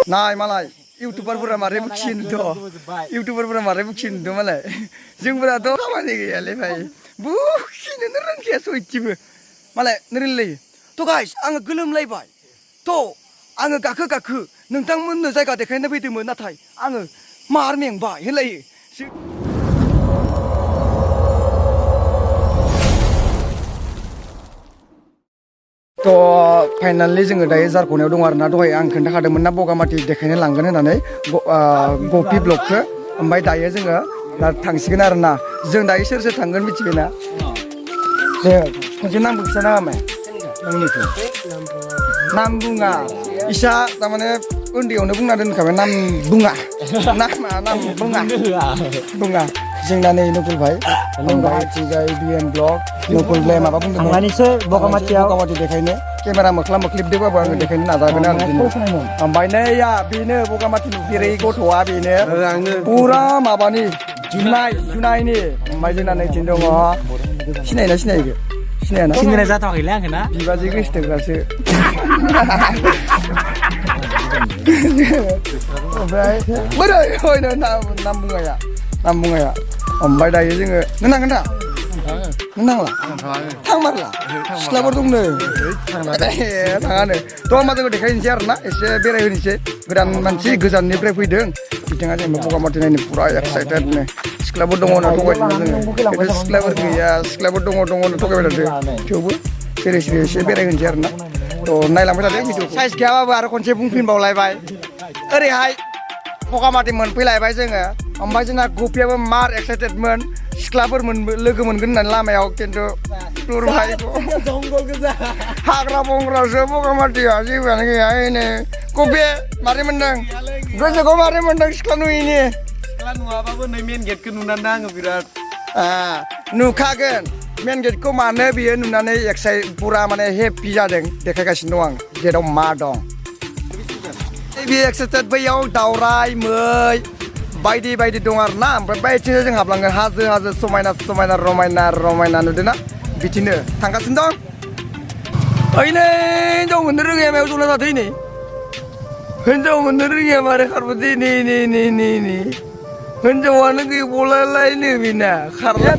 नाय मालाय इउटुबारफोरा मारै बुखिनोथ' इउटुबारफोरा मारै बुखिनोथ' मालाय जोंफोराथ' खामानि गैयालै भाई बुखिनोनो रोंखाया सयथिबो मालाय नोरैलायो थ' गाइस आङो गोलोमलायबाय थ' आङो गाखो नोंथांमोननो जायगा देखायनो फैदोंमोन नाथाय आङो मार मेंबाय होनलायो तो फाइनाली जोङो दायो जारख'नायाव दं आरोना दहाय आं खोन्थाखादोंमोन ना बगामाथि देखायनो लांगोन होननानै गपि ब्लगखौ ओमफ्राय दायो जोङो दा थांसिगोन आरोना जों दायो सोर थांगोन मिथिबायना दे खनसे नामखौ खिथाना होबाय नोंनिखौ नाम बुङा इसा तारमाने उन्दैयावनो बुंना दोनखाबाय नाम बुङा नाम बुङा जोंना नै नकुल भाई ओमफ्राय थिंजाय बिएम ब्लग नकुल भाई माबा बुंदोंमोन थांनानैसो बगामाथि देखायनो केमेरा मोख्लाबदेबाबो आङो देखायनो नाजागोन आरो ओमफ्राय नैया बेनो बगामाथि नुफेरै गथ'आ बेनो पुरा माबानि जुनायनि ओमफ्राय जोंना नैथिं दङ सिनायोना सिनायखो सिनायाना सिनायनाय जाथ'वाखैलै आंखौ ना बिबाजै गोसोथोग्रासो ओमफ्राय बोरै नाम बुङाया ओमफ्राय दायो जोङो नों नांगोन दा नों नांला थांमारला सिख्लाफोर दंनो थाङानो थ' होमबा जोङो देखायनोसै आरोना एसे बेरायहोनोसै गोदान मानसि गोजाननिफ्राय फैदों बिथाङा जेनेबा बगामाथि नायनो पुरा एक्साइटेडनो सिख्लाफोर दङ होनना थगायदों जोङो सिख्लाफोर गैया सिख्लाफोर दङ होनना थगायबाय थादों थेवबो सिरि एसे बेरायहोनोसै आरोना थ' नायलांबाय थादों भिडिअ साइज गैयाबाबो आरो खनसे बुंफिनबावलायबाय ओरैहाय बगामाथि मोनफैलायबाय जोङो ओमफ्राय जोंना गपियाबो मार एक्साइटेडमोन सिख्लाफोर लोगो मोनगोन होननानै लामायाव खिन्थु भाई हाग्रा बंग्रासो बगामाथिया जेबोआनो गैया ओइनै गपि मारै मोनदों गोसोखौ मारै मोनदों सिख्ला नुयैनि सिख्ला नुवाबाबो नै मेन गेटखौ नुनानै आङो बिराद नुखागोन मेन गेटखौ मानो बियो नुनानै पुरा माने हेपि जादों देखायगासिनो दं आं गेटआव मा दं बे एक्साइटेड बैयाव दावराय मै बायदि दं आरो ना ओमफ्राय बायदिनो जों हाबलांगोन हाजो समायना रमायना नुदोंना बिदिनो थांगासिनो दं ओइनै हिनजाव मोननो रोङाया मायाव जना थाथै नै हिनजाव मोननो रोङाया मारै खारबोदे नै हिनजावानो गैबावलालायनो बेना खारला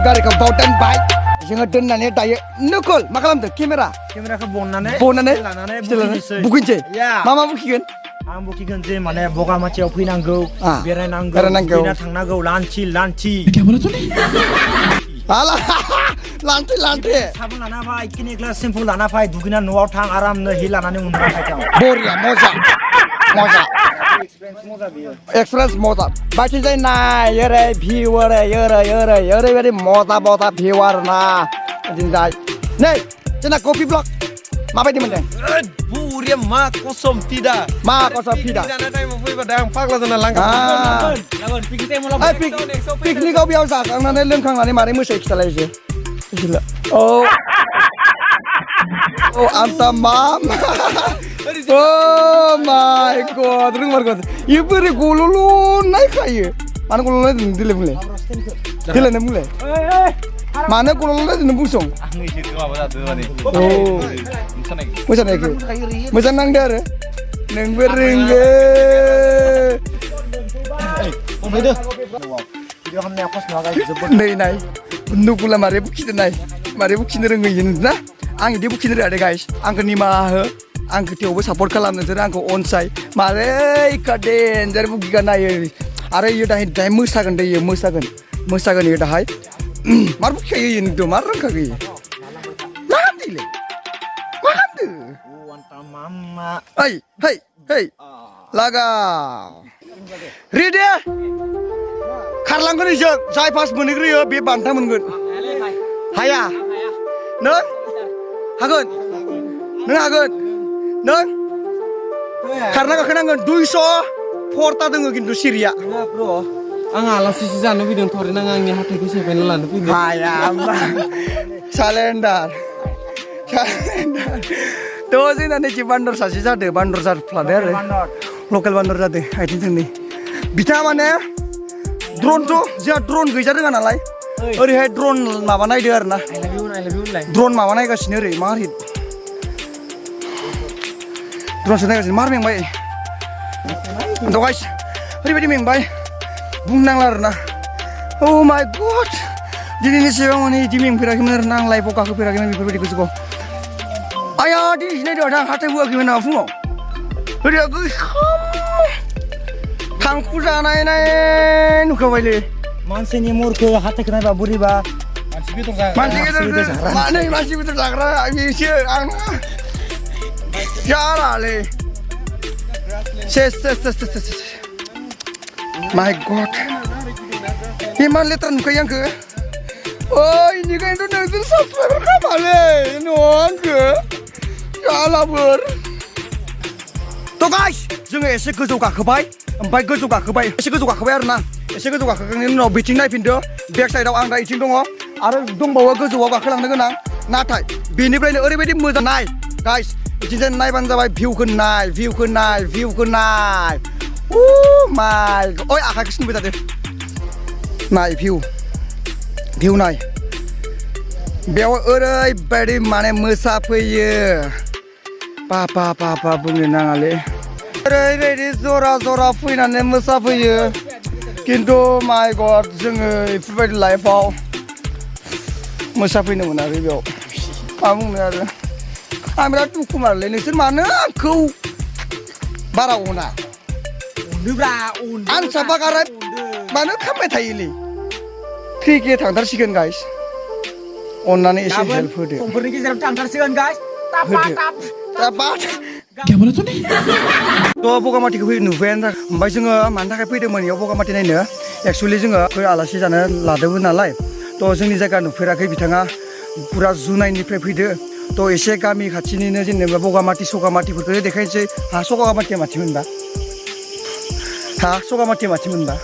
गारिखौ बाव दोनबाय जोङो दोननानै दायो नकुल मा खालामदों केमेराखौ बननानै लानानै बुखिनोसै मा बुखिगोन आं बुखिगोन जे माने बगामाथियाव फैनांगौ बेरायनांगौ थांनांगौ लान्थि लान्थि साबुन लाना फै किनिक सेम्पु लाना फै दुगैना न'आव थां आरामनो हि लानानै उन्दुना थां बरिया मजा एक्सपिरियेन्स मजा बायथिंजाय नाय ओरै भिउ ओरैबायदि मजा भिउ आरोना जोंजाय नै जोंना कफि ब्लग माबायदि मोनदों बरिया मा कसम फिदा जाना टाइमाव फैबाथाय आं फाग्ला जाना लांगोन पिकनिकआव बेयाव जाखांनानै लोंखांनानै मारै मोसायो खिथालायसै आंता मामा Oh my god, रोंमारगौ ये बोरै गल'ल' नायखायो मानो गल'ल' नायदों देलाय बुंलाय नों बुंलाय मानो गल'ल' नायदों नों बुंसं मोसानायखौ मोजां नांदो आरो नोंबो रोंगो नै नाय नकुला मारै बुखिनो रोङो ना आं इदि बुखिनो रोङा दे गाइस आंखौ निमाहा हो आंखौ थेवबो सापर्ट खालाम नोंसोर आंखौ अनसाय मारै डेन्जार बुगिगा नायो आरो इयो दाहाय मोसागोन दे इयो मोसागोन इयो दाहाय मार बुगिखायो इयो नोंथ' मार रोंखागो इयो मा खालामदो hey लागाव रेडि खारलांगोन जों जाय फार्स्ट मोनहैग्रोयो बे बान्था मोनगोन हाया नों हागोन नों हागोन नों खारना गाखोनांगोन 200 फरता दोङो खिन्थु सिरिया आं आलासिसो जानो फैदों थरेन आं आंनि हाथाइखौ सेफायना लानो फैदों हाया सालेन्डार थ' जोंना नैथि बान्दर सासे जादों बान्दर जाफ्लादों आरो लकेल बान्दर जादों आथिं थोंनै बिथाङा माने ड्रनथ' जोंहा ड्रन गैजा रोङा नालाय ओरैहाय ड्रन माबा नायदो आरो ना ड्रन माबा नायगासिनो ओरै मा हिट ड्रनसो नायगासिनो मार मेंबाय थ' गाइस ओरैबायदि मेंबाय बुंनांला आरो ना औ माय गड दिनैनि सिगां माने इदि मेंफेराखैमोन आरो ना आं लाइफआव गाखोफेराखैमोन बेफोरबायदि गोजौआव आया दिनैसो नायदो आं हाथाय हुआखैमोन नामा फुङाव ओरैया गैखाम थांखु जानाय नुखाबायलै मानसिनि मुरखौ हाथायखौ नायबा बोरैबा मानसि बेदर जाग्रा बेसो आं जालालै सेस माय गड इमान लेथ्रा नुखायो आंखो ओइ इनिखायनोथ' नोंसोर साबसक्राइबार खालामालै आंखो जालाफोर थ' गाइस जोङो एसे गोजौ गाखोबाय ओमफ्राय गोजौ गाखोबाय एसे गोजौ गाखोबाय आरो ना एसे गोजौ गाखोखांनायनि उनाव बिथिं नायफिनदो बेक साइडआव आं दा इथिं दङ आरो दंबावो गोजौआव गाखोलांनो गोनां नाथाय बेनिफ्रायनो ओरैबायदि मोजां नाय गाइस इथिंजाय नायबानो जाबाय भिउखौ नाय ओ माय ओइ आखाइखौ सिनबाय थादो नाय भिउ नाय बेयाव ओरैबायदि माने मोसाफैयो पापा बुंनो नाङालै ओरैबायदि जरा फैनानै मोसाफैयो खिन्थु माय गड जोङो बेफोरबायदि लाइफआव मोसाफैनो मोनाखै बेयाव मा बुंनो आरो आं बिराद दुखु मारलै नोंसोर मानो आंखौ बारा अना आं साफा गाराय मानो खामबाय थायोलै 3K थांथारसिगोन गाइस अन्नानै एसे हेल्प होदो समफोरनि गेजेराव थांथारसिगोन गाइस थ' बगामाथिखौ नुबायानो ओमफ्राय जोङो मानि थाखाय फैदोंमोन बेयाव बगामाथि नायनो एक्सुवेलि जोङो आलासि जानो लादोंमोन नालाय थ' जोंनि जायगा नुफेराखै बिथाङा पुरा जुनाइनिफ्राय फैदो थ' एसे गामि खाथिनिनो जेनेबा बगामाथि सगामाथिफोरखौ देखायनोसै सगामाथिया माथिमोनबा सगामाथिया माथिमोनबा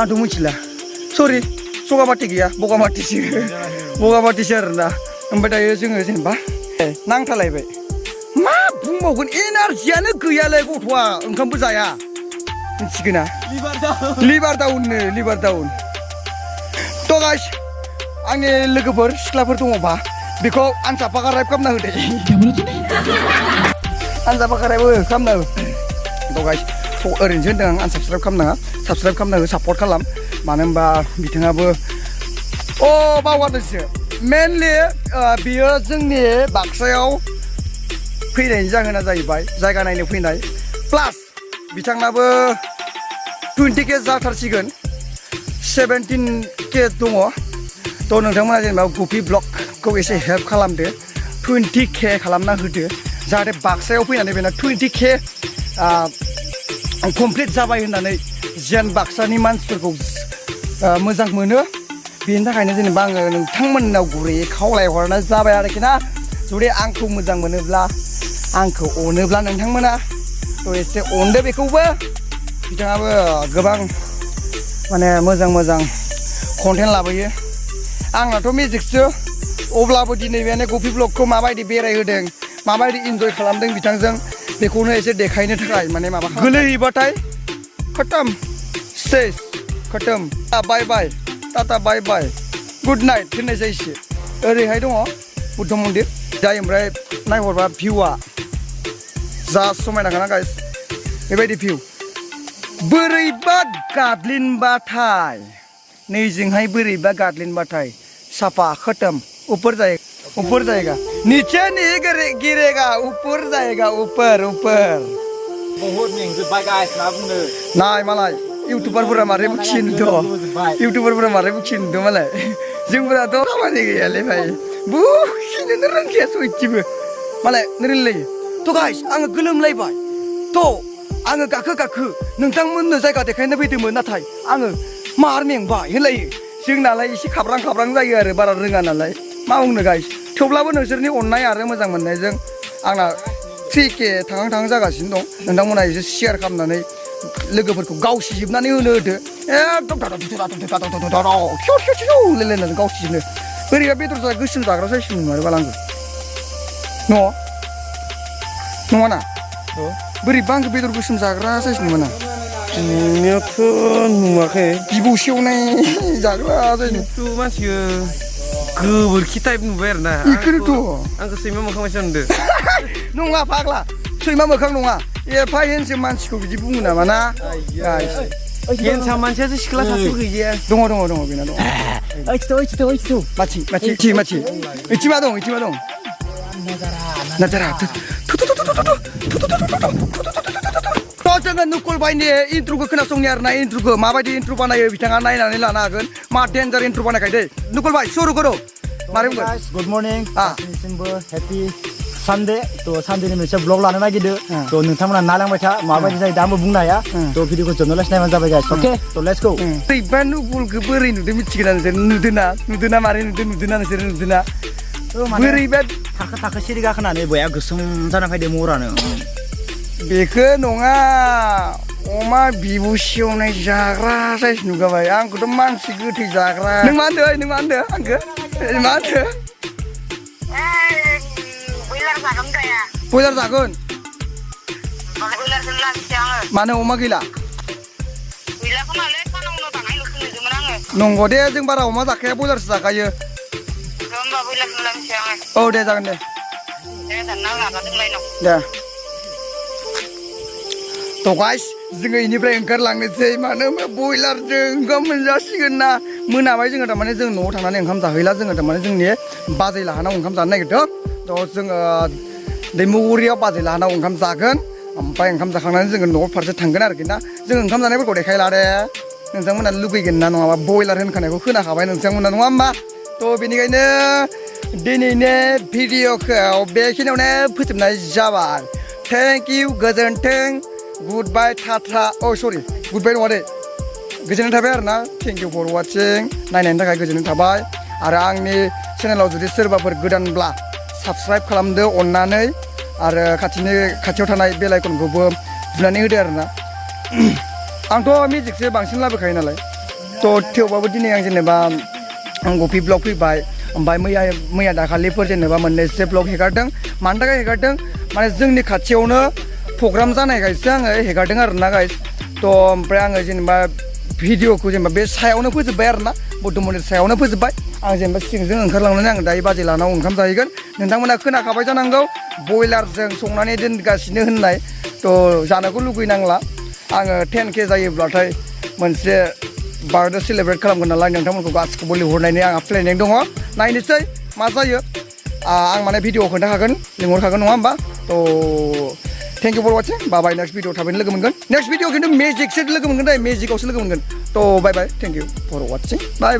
आंथ' मिथिला सरि सगामाथि गैया बगामाथिसो आरोना ओमफ्राय दायो जोङो जेनेबा नांथालायबाय मा बुंबावगोन एनार्जियानो गैयालै गथ'आ ओंखामबो जाया मिथिगोना लिभार डाउन थ' गाइस आंनि लोगोफोर सिख्लाफोर दङबा बेखौ आनसाफा राइब खालामना होदो आनसाफा राइब खालामना हो थ' गाइस ओरैनोसो होनदों आं आनसाबस्क्राइब खालामनाङा साबस्क्राइब खालामना हो सापर्ट खालाम मानो होनबा बिथाङाबो बावगारदोंसो मेनलि बियो जोंनि बाक्सायाव फैनायनि जाहोना जाहैबाय जायगा नायनो फैनाय प्लास बिथांनाबो 20K जाथारसिगोन 17K दङ थ' नोंथांमोना जेनेबा गुपि ब्लगखौ एसे हेल्प खालामदो 20K खालामना होदो जाहाथे बाक्सायाव फैनानै बेना 20K कमप्लिट जाबाय होननानै जेन बाक्सानि मानसिफोरखौ मोजां मोनो बेनि थाखायनो जेनेबा आङो नोंथांमोननाव गुरैयै खावलायहरनाय जाबाय आरोखि ना जुदि आंखौ मोजां मोनोब्ला आंखौ अनोब्ला नोंथांमोना थ' एसे अनदो बेखौबो बिथाङाबो गोबां माने मोजां कन्टेन्ट लाबोयो आंनाथ' मेजिकसो अब्लाबो दिनै बे गपि ब्लगखौ माबायदि बेरायहोदों माबायदि इन्जय खालामदों बिथांजों बेखौनो एसे देखायनो थाखाय माने माबा गोलैहैबाथाय खतम सेस खतम बाय बाय टाटा बाय बाय गुड नाइट होननाय जायोसो ओरैहाय दङ बुद्ध मन्दिर जाय ओमफ्राय नायहरबा भिउआ जा समायनाखाना गाइस बेबायदि भिउ बोरैबा गादलिनबाथाय नैजोंहाय बोरैबा गादलिनबाथाय साफा खतम ऊपर जाएगा नीचे नहीं गिरेगा ऊपर जाएगा ऊपर बहुत मेंजोब्बाय गाइस मा बुंनो नाय मालाय इउटुबारफोरा मारै बुखिनोथ' मालाय जोंफोराथ' खामानि गैयालै भाई बुखिनोनो रोंखाया सयथिबो मालाय रोंलायो थ' गाइस आङो गोलोमलायबाय थ' आङो गाखो नोंथांमोननो जायगा देखायनो फैदोंमोन नाथाय आङो मार मेंबाय होनलायो जोंनालाय एसे खाब्रां जायो आरो बारा रोङा नालाय मा बुंनो गाइस थेवब्लाबो नोंसोरनि अननाय आरो मोजां मोननायजों आंना 3K थाङां जागासिनो दं नोंथांमोना एसे शेयार खालामनानै लोगोफोरखौ गावसिजोबनानै होदो एकदम लायलायनानै गावसिजोबनो बोरैबा बेदर जाग्रा गोसोम जाग्रा साइस नङा बाला आंबो नङाना बोरैबा आंखौ बेदर गोसोम जाग्रा साइस नङाना नुनायावथ' नुवाखै बिबौ सेवनाय जाग्रा जायो खिन्थु मानसिखौ गोबोरखि टाइप नुबाय आरो ना बेखौनोथ' आंखौ सैमा मोखां बायसा नुदों नङा फाग्ला सैमा मोखां नङा एफा हेनसो मानसिखौ बिदि बुङो नामा ना हेनसा मानसियासो सिख्ला सासेबो गैजाया दङ बेना दङ माथि इथिमा दं नाजारा जोङो नुकुल बायनि इन्ट्र'खौ खोनासंनि आरोना इन्ट्र'खौ माबायदि इन्ट्र' बानायो बिथाङा नायनानै लानो हागोन मा डेन्जार इन्ट्र' बानायखायो नुकुल बाय सुरु करो मारै बुंगोन गुड मर्निं नोंसिनिसिमबो हेपि सानडे थ' सानडेनि मोनसे ब्लग लानो नागिरदो थ' नोंथांमोना नायलांबाय था माबायदि जायो दा आंबो बुंनो हाया थ' भिडिअखौ जोबनोलासि नायबानो जाबाय गाइस अके थ' लेट्स गो बोरैबा नुकुलखौ बोरै नुदों मिथिगोना नोंसोर नुदोना मारै नुदोना नोंसोर नुदोना बोरैबा थाखो सिरि गाखोनानै बया गोसोम जाना फैदो महरानो बेखौ नङा अमा बिबु सेवनाय जाग्रा साइस नुगाबाय आंखौथ' मानसि गोथै जाग्रा नों मा होनदों आंखौ मा होनदों बयलार जागोन मानो अमा गैला नंगौ दे जों बारा अमा जाखाया बयलारसो जाखायो औ दे जागोन दे थ' गाइस जोङो इनिफ्राय ओंखारलांनोसै मानो होनबा बयलारजों ओंखाम मोनजासिगोन ना मोनाबाय जोङो थारमाने जों न'आव थांनानै ओंखाम जाहैला जोङो थारमाने जोंनि बाजै लाहानाव ओंखाम जानो नागिरदों थ' जोङो दैमुगुरियाव बाजै लाहानाव ओंखाम जागोन ओमफ्राय ओंखाम जाखांनानै जोङो न'आव फारसे थांगोन आरोखि ना जों ओंखाम जानायफोरखौ देखायला दे नोंथांमोना लुगैगोन ना नङाबा बयलार होनखानायखौ खोनाखाबाय नोंथांमोना नङा होमबा थ' बेनिखायनो दिनैनि भिडिअखौ बेखिनियावनो फोजोबनाय जाबाय थेंक इउ गोजोन्थों गुडबाय टाटा सरि गुडबाय नङा दे गोजोननाय थाबाय आरो ना थेंक इउ फर वाचिं नायनायनि थाखाय गोजोननाय थाबाय आरो आंनि चेनेलाव जुदि सोरबाफोर गोदानब्ला साबस्क्राइब खालामदो अननानै आरो खाथियाव थानाय बेल आइकनखौबो बुनानै होदो आरो ना आंथ' मिउजिकसो बांसिन लाबोखायो नालाय थ' थेवबाबो दिनै आं जेनेबा गफि ब्लग फैबाय ओमफ्राय मैया दाखालिफोर जेनेबा मोननैसो ब्लग हेगारदों मानि थाखाय हेगारदों माने जोंनि खाथियावनो प्रग्राम जानायखायसो आङो हेगारदों आरो ना गाइस थ' ओमफ्राय आङो जेनेबा भिडिअखौ जेनेबा बे सायावनो फोजोब्बाय आरो ना बौद्ध मन्दिर सायावनो फोजोब्बाय आं जेनेबा सिंजों ओंखारलांनानै आं दायो बाजै लानाव ओंखाम जाहैगोन नोंथांमोना खोनाखाबाय जानांगौ बयलारजों संनानै दोनगासिनो होननाय थ' जानोखौ लुगैनांला आङो 10K जायोब्लाथाय मोनसे बार्थडे सेलेब्रेट खालामगोन नालाय नोंथांमोनखौ गासिखौबो लिंहरनायनि आंहा प्लेनिं दङ नायनोसै मा जायो आं माने भिडिअ खोन्थाखागोन लिंहरखागोन नङा होमबा थ' thank you for watching bye next video थाबैनो लोगो मोनगोन नेक्स्ट भिडिअ खिन्थु मेजिकसो लोगो मोनगोन दे मेजिकआवसो लोगो मोनगोन थ' bye thank you for watching bye